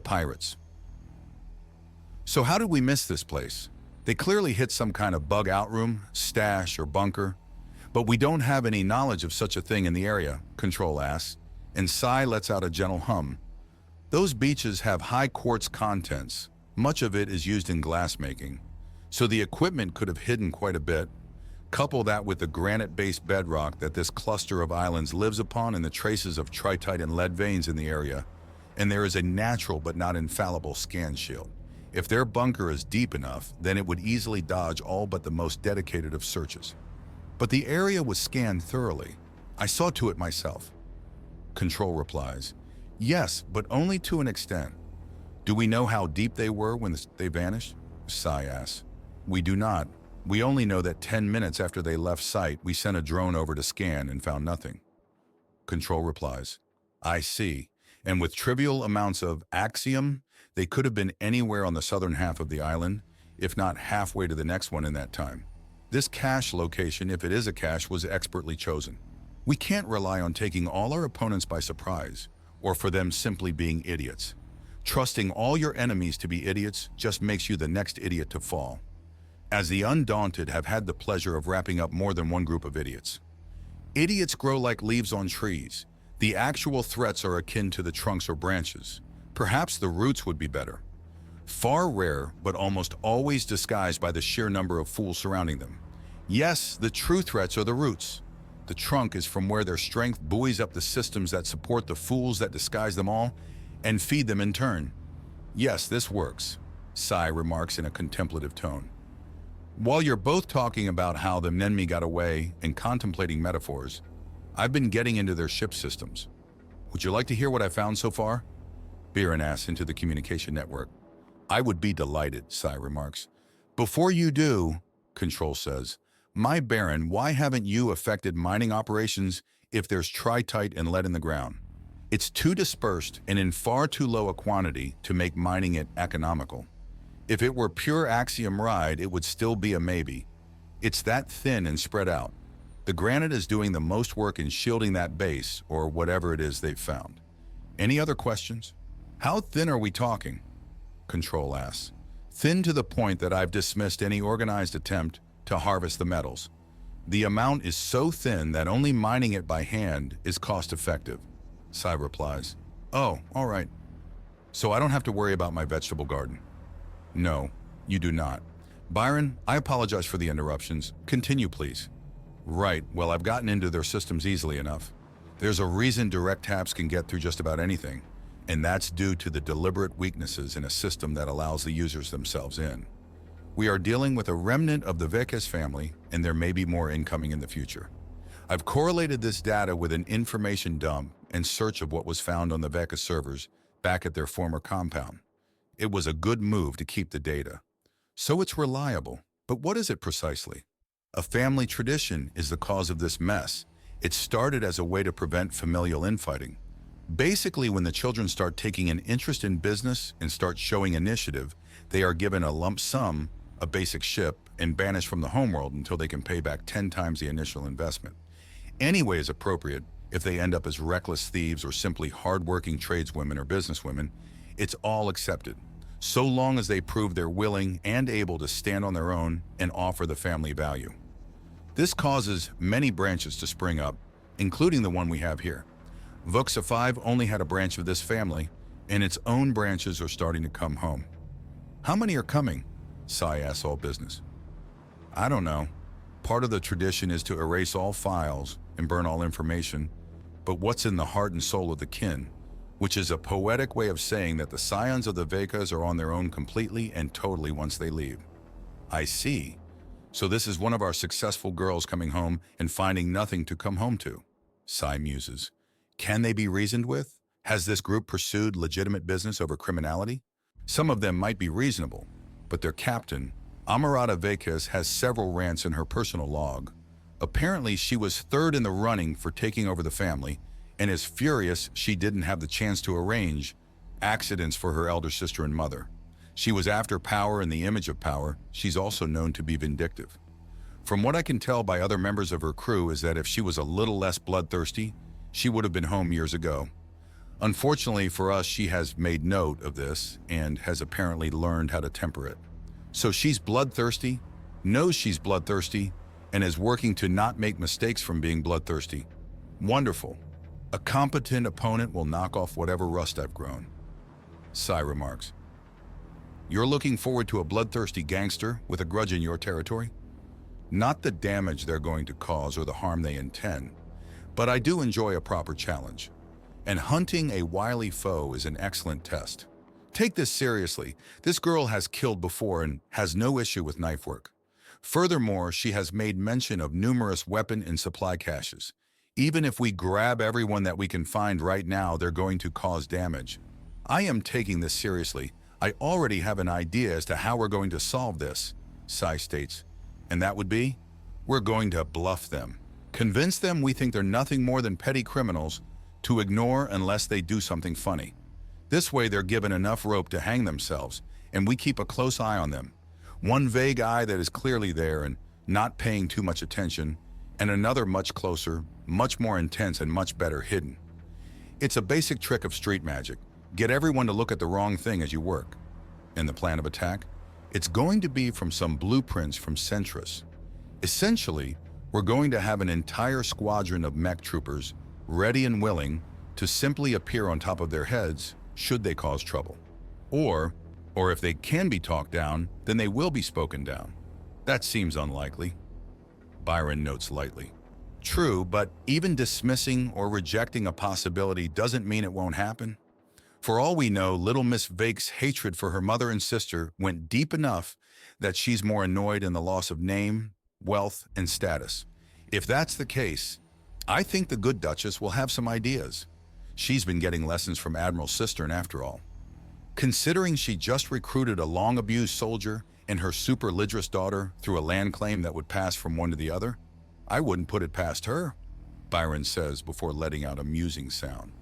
The pirates. So how did we miss this place? They clearly hit some kind of bug out room, stash, or bunker, but we don't have any knowledge of such a thing in the area, Control asks, and Sai lets out a gentle hum. Those beaches have high quartz contents. Much of it is used in glass making, so the equipment could have hidden quite a bit. Couple that with the granite-based bedrock that this cluster of islands lives upon and the traces of tritite and lead veins in the area, and there is a natural but not infallible scan shield. If their bunker is deep enough, then it would easily dodge all but the most dedicated of searches. But the area was scanned thoroughly. I saw to it myself. Control replies, yes, but only to an extent. Do we know how deep they were when they vanished? Sai asks. We do not. We only know that 10 minutes after they left site, we sent a drone over to scan and found nothing. Control replies, I see. And with trivial amounts of axiom, they could have been anywhere on the southern half of the island, if not halfway to the next one in that time. This cache location, if it is a cache, was expertly chosen. We can't rely on taking all our opponents by surprise, or for them simply being idiots. Trusting all your enemies to be idiots just makes you the next idiot to fall. As the Undaunted have had the pleasure of wrapping up more than one group of idiots. Idiots grow like leaves on trees. The actual threats are akin to the trunks or branches. Perhaps the roots would be better. Far rare, but almost always disguised by the sheer number of fools surrounding them. Yes, the true threats are the roots. The trunk is from where their strength buoys up the systems that support the fools that disguise them all and feed them in turn. Yes, this works, Sai remarks in a contemplative tone. While you're both talking about how the Nenmi got away and contemplating metaphors, I've been getting into their ship systems. Would you like to hear what I found so far? Bearman asks into the communication network. I would be delighted, Sai remarks. Before you do, Control says, my Baron, why haven't you affected mining operations if there's tritite and lead in the ground? It's too dispersed and in far too low a quantity to make mining it economical. If it were pure axiom ride, it would still be a maybe. It's that thin and spread out. The granite is doing the most work in shielding that base, or whatever it is they've found. Any other questions? How thin are we talking? Control asks. Thin to the point that I've dismissed any organized attempt to harvest the metals. The amount is so thin that only mining it by hand is cost-effective. Sai replies. Oh, all right. So I don't have to worry about my vegetable garden. No, you do not. Byron, I apologize for the interruptions. Continue, please. Right, well, I've gotten into their systems easily enough. There's a reason direct taps can get through just about anything, and that's due to the deliberate weaknesses in a system that allows the users themselves in. We are dealing with a remnant of the Vekes family, and there may be more incoming in the future. I've correlated this data with an information dump and search of what was found on the Vekes servers back at their former compound. It was a good move to keep the data. So it's reliable, but what is it precisely? A family tradition is the cause of this mess. It started as a way to prevent familial infighting. Basically, when the children start taking an interest in business and start showing initiative, they are given a lump sum, a basic ship, and banished from the homeworld until they can pay back 10 times the initial investment. Any way is appropriate if they end up as reckless thieves or simply hard-working tradeswomen or businesswomen. It's all accepted, so long as they prove they're willing and able to stand on their own and offer the family value. This causes many branches to spring up, including the one we have here. Vuxa 5 only had a branch of this family, and its own branches are starting to come home. How many are coming? Sai asks all business. I don't know. Part of the tradition is to erase all files and burn all information, but what's in the heart and soul of the kin, which is a poetic way of saying that the scions of the Vekes are on their own completely and totally once they leave. I see. So this is one of our successful girls coming home and finding nothing to come home to. Sai muses. Can they be reasoned with? Has this group pursued legitimate business over criminality? Some of them might be reasonable, but their captain, Amarada Vekes, has several rants in her personal log. Apparently, she was third in the running for taking over the family, and is furious she didn't have the chance to arrange accidents for her elder sister and mother. She was after power and the image of power. She's also known to be vindictive. From what I can tell by other members of her crew is that if she was a little less bloodthirsty, she would have been home years ago. Unfortunately for us, she has made note of this and has apparently learned how to temper it. So she's bloodthirsty, knows she's bloodthirsty, and is working to not make mistakes from being bloodthirsty. Wonderful. A competent opponent will knock off whatever rust I've grown. Sai remarks. You're looking forward to a bloodthirsty gangster with a grudge in your territory? Not the damage they're going to cause or the harm they intend, but I do enjoy a proper challenge. And hunting a wily foe is an excellent test. Take this seriously. This girl has killed before and has no issue with knife work. Furthermore, she has made mention of numerous weapon and supply caches. Even if we grab everyone that we can find right now, they're going to cause damage. I am taking this seriously. I already have an idea as to how we're going to solve this, Sai states. And that would be, we're going to bluff them. Convince them we think they're nothing more than petty criminals to ignore unless they do something funny. This way they're given enough rope to hang themselves, and we keep a close eye on them. One vague eye that is clearly there and not paying too much attention, and another much closer, much more intense and much better hidden. It's a basic trick of street magic. Get everyone to look at the wrong thing as you work. And the plan of attack? It's going to be from some blueprints from Centrus. Essentially, we're going to have an entire squadron of mech troopers ready and willing to simply appear on top of their heads should they cause trouble. Or if they can be talked down, then they will be spoken down. That seems unlikely, Byron notes lightly. True, but even dismissing or rejecting a possibility doesn't mean it won't happen. For all we know, little Miss Vake's hatred for her mother and sister went deep enough that she's more annoyed in the loss of name, wealth, and status. If that's the case, I think the good Duchess will have some ideas. She's been getting lessons from Admiral Cistern after all. Considering she just recruited a long-abused soldier and her super Lidris daughter through a land claim that would pass from one to the other, I wouldn't put it past her, Byron says before letting out a musing sound.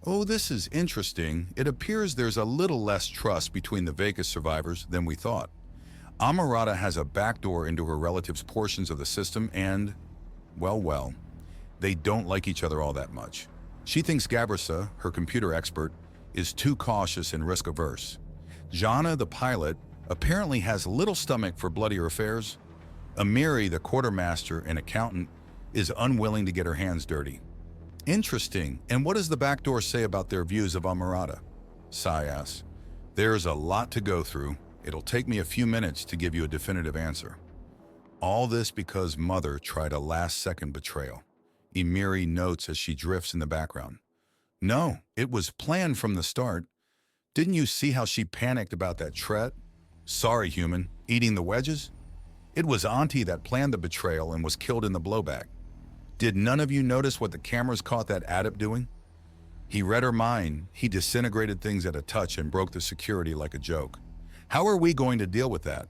Oh, this is interesting. It appears there's a little less trust between the Vegas survivors than we thought. Amarada has a backdoor into her relatives' portions of the system and, well, they don't like each other all that much. She thinks Gabrisa, her computer expert, is too cautious and risk-averse. Jana, the pilot, apparently has little stomach for bloodier affairs. Amiri, the quartermaster and accountant, is unwilling to get her hands dirty. Interesting. And what does the backdoor say about their views of Amarada? Sai asks. There's a lot to go through. It'll take me a few minutes to give you a definitive answer. All this because Mother tried a last-second betrayal, Emiri notes as she drifts in the background. No, it was planned from the start. Didn't you see how she panicked about that Tret? Sorry, human, eating the wedges? It was Auntie that planned the betrayal and was killed in the blowback. Did none of you notice what the cameras caught that adept doing? He read her mind, he disintegrated things at a touch and broke the security like a joke. How are we going to deal with that?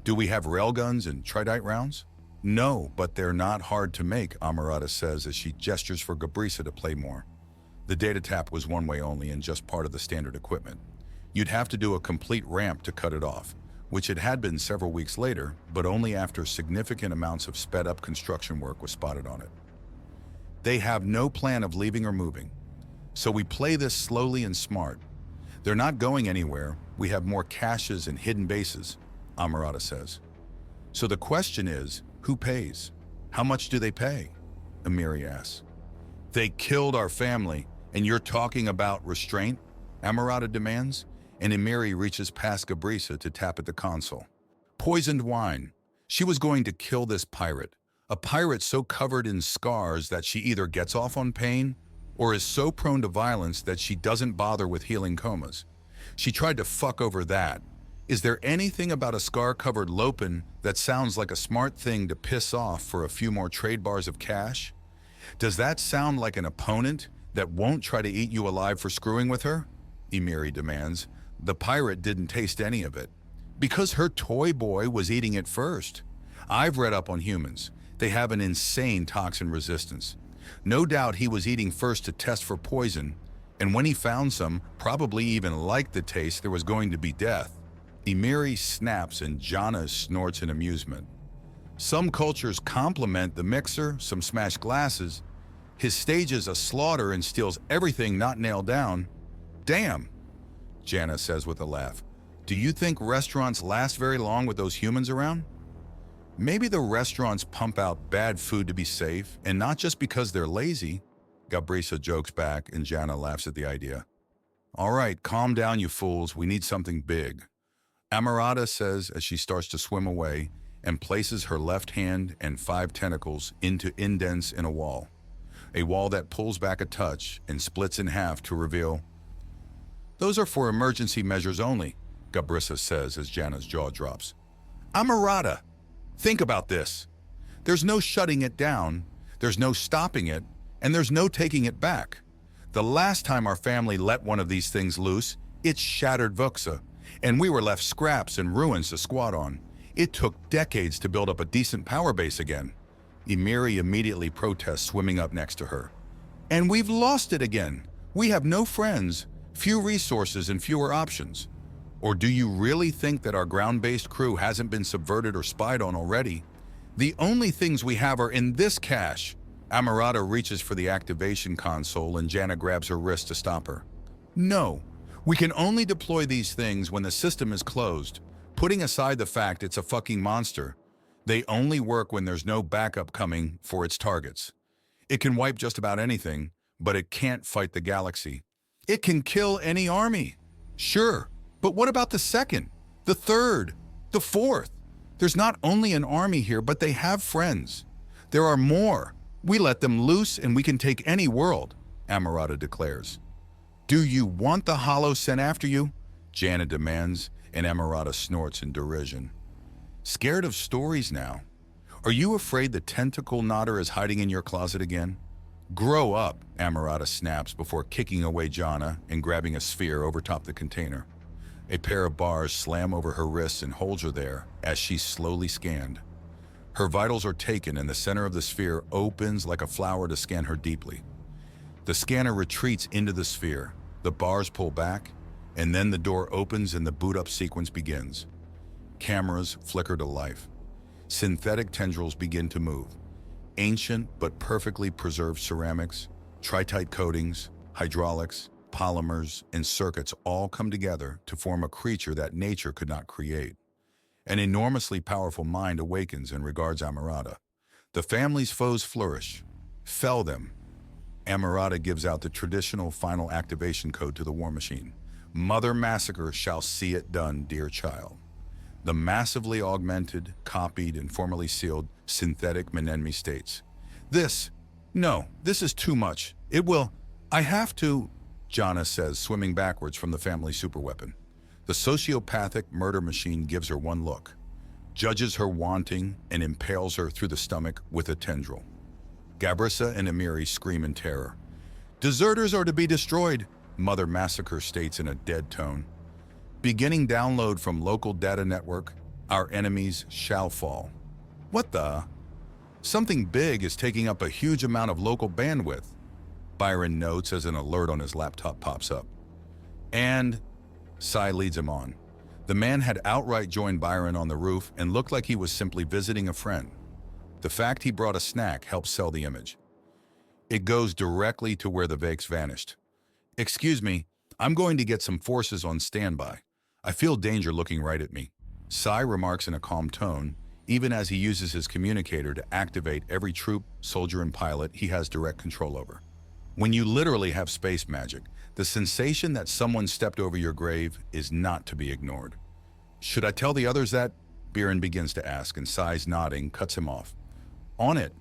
Do we have railguns and tridite rounds? No, but they're not hard to make, Amarada says as she gestures for Gabrisa to play more. The data tap was one way only and just part of the standard equipment. You'd have to do a complete ramp to cut it off, which it had been several weeks later, but only after significant amounts of sped-up construction work was spotted on it. They have no plan of leaving or moving, so we play this slowly and smart. They're not going anywhere. We have more caches and hidden bases, Amarada says. So the question is, who pays? How much do they pay? Amiri asks. They killed our family, and you're talking about restraint? Amarada demands, and Amiri reaches past Gabrisa to tap at the console. Poisoned wine. She was going to kill this pirate. A pirate so covered in scars that she either gets off on pain or is so prone to violence that she doesn't bother with healing comas. She tried to fuck over that. Is there anything about a scar-covered Lopen that sounds like a smart thing to piss off for a few more trade bars of cash? Does that sound like an opponent that won't try to eat you alive for screwing with her? Emiri demands. The pirate didn't taste any of it. Because her toy boy was eating it first. I've read up on humans. They have an insane toxin resistance. No doubt he was eating first to test for poison, and when he found some, probably even liked the taste, there was going to be death. Emiri snaps and Jana snorts in amusement. Some cultures compliment the mixer, some smashed glasses. His stages a slaughter and steals everything not nailed down. Damn, Jana says with a laugh. Do you think restaurants last very long with those humans around? Maybe the restaurants pump out bad food to be safe, and not just because they're lazy. Gabrisa jokes back, and Jana laughs at the idea. All right, calm down, you fools. We need something big. Amarada says as she starts to swim away and places her left hand and 5 tentacles into indents in a wall that pulls back a touch and splits in half to reveal. Those are for emergency measures only, Gabrisa says as Jana's jaw drops. Amarada, think about this. There's no shutting it down, there's no stopping it, and there's no taking it back. The last time our family let one of these things loose, it shattered Vuxa, and we were left scraps and ruins to squat on. It took decades to build up a decent power base again. Emiri immediately protests, swimming up next to her. And we've lost it again. We have no friends, few resources, and fewer options. Or do you really think that our ground-based crew hasn't been subverted or spied on already? The only things we have are in this cache. Amarada reaches for the activation console and Jana grabs her wrist to stop her. No, we can only deploy these things when the system is closed. Putting aside the fact it's a fucking monster, they only work when there's no backup coming for its targets. It can wipe just about anything, but it can't fight the galaxy. It can kill any army. Sure, but what about the second, the third, the fourth? There's not only an army here, but they have friends. There are more. We let them loose and we can take any world, Amarada declares. Do you want the Hollow sent after you? Jana demands, and Amarada snorts in derision. Scared of stories now? Are you afraid the tentacle knotter is hiding in your closet again? Grow up, Amarada snaps before kicking away Jana and grabbing a sphere over top the container. A pair of bars slam over her wrists and holds her there as she's slowly scanned. Her vitals are taken and the center of the sphere opens like a flower to scan her deeply. The scanner retreats into the sphere, the bars pull back, and then the door opens and the boot-up sequence begins. Cameras flicker to life. Synthetic tendrils begin to move. Ancient but perfectly preserved ceramics, tritite coatings, hydraulics, polymers, and circuits all come together to form a creature that nature could not create. An enormously powerful mind awakens and regards Amarada. The family's foes flourish. Fell them. Amarada gives out the traditional final activation code to the war machine. Mother Massacre shall see it done, dear child. The massively augmented, copied, and formally sealed synthetic Menenmi states. This is too much. It will, I have to, Jana says, swimming backwards from the family superweapon. The sociopathic murder machine gives her one look, judges her wanting, and impales her through the stomach with a tendril. Gabrisa and Emiri scream in terror. Deserters are to be destroyed, Mother Massacre states in a dead tone. Beginning download from local data network, our enemies shall fall. What the? Something big is taking up a huge amount of local bandwidth, Byron notes as an alert on his laptop pops up. And Sai leads him on. The man had outright joined Byron on the roof and looked like he was simply visiting a friend. The fact he brought a snack helps sell the image. It goes directly to where the Vakes vanished. Excuse me, I'm going to get some forces on standby. I feel danger looking right at me. Sai remarks in a calm tone, even as he uses his communicator to activate every troop, soldier, and pilot he has direct control over. When you literally have space magic, the sensation that someone stepped over your grave is not to be ignored. Should I tell the others that? Bearman begins to ask, and Sai's nodding cuts him off. On it,